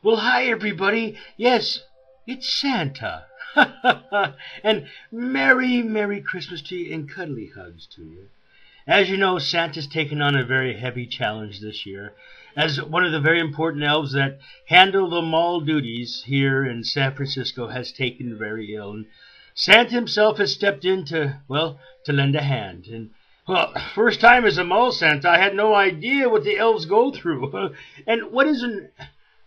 Well, hi everybody. Yes, it's Santa. And Merry Christmas to you and cuddly hugs to you. As you know, Santa's taken on a very heavy challenge this year. As one of the very important elves that handle the mall duties here in San Francisco has taken very ill. And Santa himself has stepped in to lend a hand. And, well, first time as a mall Santa, I had no idea what the elves go through. And what is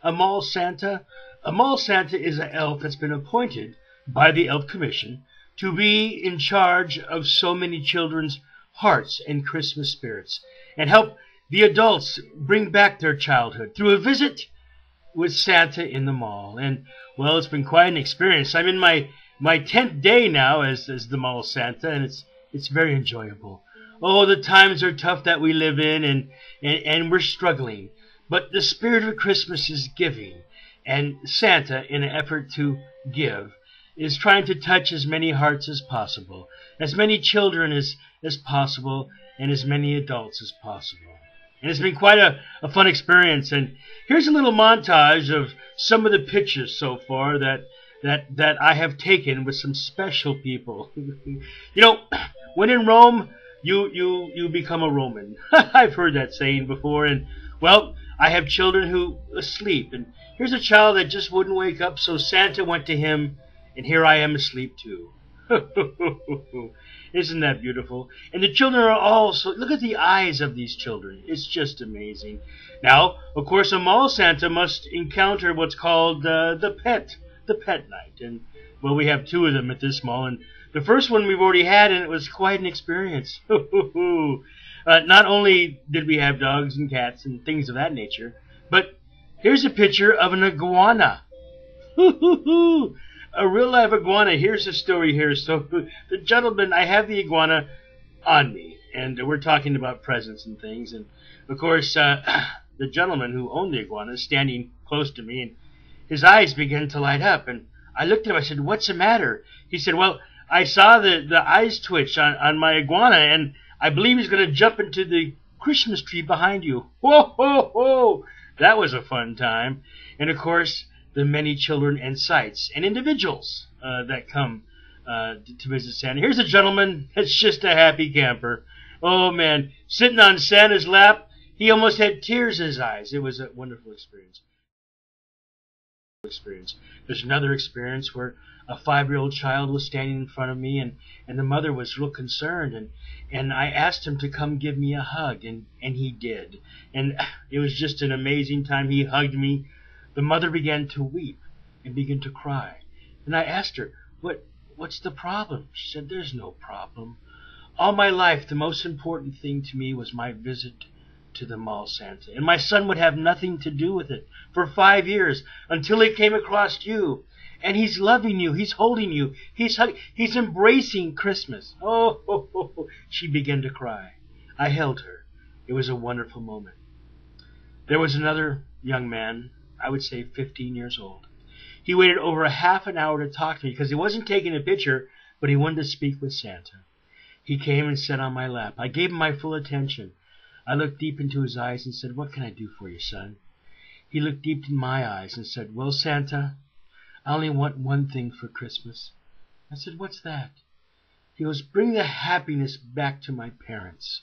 a mall Santa? A mall Santa is an elf that's been appointed by the Elf Commission to be in charge of so many children's hearts and Christmas spirits and help the adults bring back their childhood through a visit with Santa in the mall. And, well, it's been quite an experience. I'm in my 10th day now as the mall Santa, and it's very enjoyable. Oh, the times are tough that we live in, and we're struggling. But the spirit of Christmas is giving, and Santa, in an effort to give, is trying to touch as many hearts as possible, as many children as possible, and as many adults as possible. And it's been quite a fun experience. And here's a little montage of some of the pictures so far that I have taken with some special people. You know, when in Rome, you become a Roman. I've heard that saying before. And, well, I have children who sleep. And here's a child that just wouldn't wake up, so Santa went to him, and here I am asleep too. Isn't that beautiful? And the children are all so... Look at the eyes of these children. It's just amazing. Now, of course, a mall Santa must encounter what's called the pet night. And, well, we have two of them at this mall. And the first one we've already had, and it was quite an experience. Not only did we have dogs and cats and things of that nature, but here's a picture of an iguana. A real live iguana. Here's the story here. So the gentleman, I have the iguana on me, and we're talking about presents and things. And of course, the gentleman who owned the iguana is standing close to me, and his eyes began to light up. And I looked at him. I said, "What's the matter?" He said, "Well, I saw the eyes twitch on my iguana, and I believe he's going to jump into the Christmas tree behind you." Whoa, ho, ho! That was a fun time. And of course, the many children and sights and individuals that come to visit Santa. Here's a gentleman that's just a happy camper. Oh, man, sitting on Santa's lap, he almost had tears in his eyes. It was a wonderful experience. There's another experience where a 5-year-old child was standing in front of me, and the mother was real concerned, and I asked him to come give me a hug, and he did. And it was just an amazing time. He hugged me. The mother began to weep and began to cry. And I asked her, what's the problem? She said, "There's no problem. All my life, the most important thing to me was my visit to the mall Santa. And my son would have nothing to do with it for 5 years until he came across you. And he's loving you. He's holding you. He's embracing Christmas." Oh, she began to cry. I held her. It was a wonderful moment. There was another young man, I would say 15 years old. He waited over a half an hour to talk to me because he wasn't taking a picture, but he wanted to speak with Santa. He came and sat on my lap. I gave him my full attention. I looked deep into his eyes and said, "What can I do for you, son?" He looked deep in my eyes and said, "Well, Santa, I only want one thing for Christmas." I said, "What's that?" He goes, "Bring the happiness back to my parents."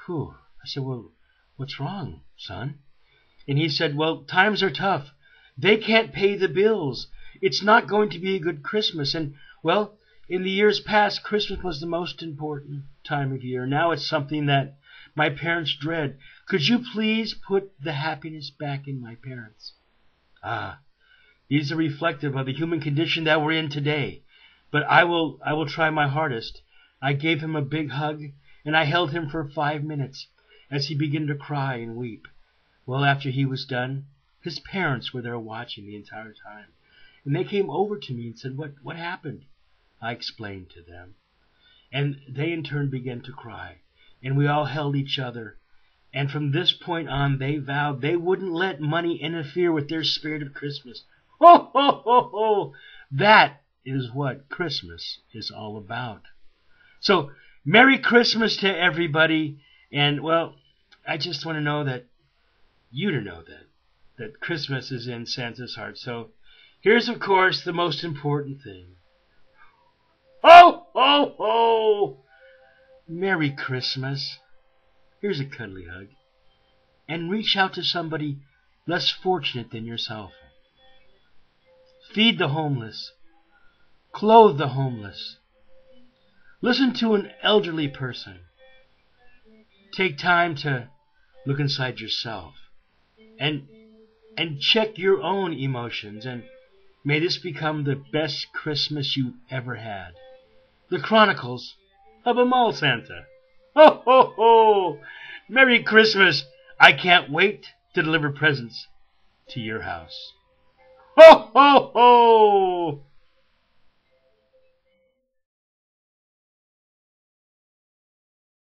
Whew. I said, "Well, what's wrong, son?" And he said, "Well, times are tough. They can't pay the bills. It's not going to be a good Christmas. And, well, in the years past, Christmas was the most important time of year. Now it's something that my parents dread. Could you please put the happiness back in my parents?" These are reflective of the human condition that we're in today. But I will try my hardest. I gave him a big hug, and I held him for 5 minutes as he began to cry and weep. Well, after he was done, his parents were there watching the entire time. And they came over to me and said, What happened?" I explained to them. And they in turn began to cry. And we all held each other. And from this point on, they vowed they wouldn't let money interfere with their spirit of Christmas. Ho, ho, ho, ho! That is what Christmas is all about. So, Merry Christmas to everybody, And, well, I just want to know that you to know that Christmas is in Santa's heart. So here's, of course, the most important thing. Ho, ho, ho! Merry Christmas. Here's a cuddly hug. And reach out to somebody less fortunate than yourself. Feed the homeless. Clothe the homeless. Listen to an elderly person. Take time to look inside yourself. And check your own emotions. And may this become the best Christmas you ever had. The Chronicles of a Mall Santa. Ho, ho, ho! Merry Christmas! I can't wait to deliver presents to your house. Ho, ho, ho!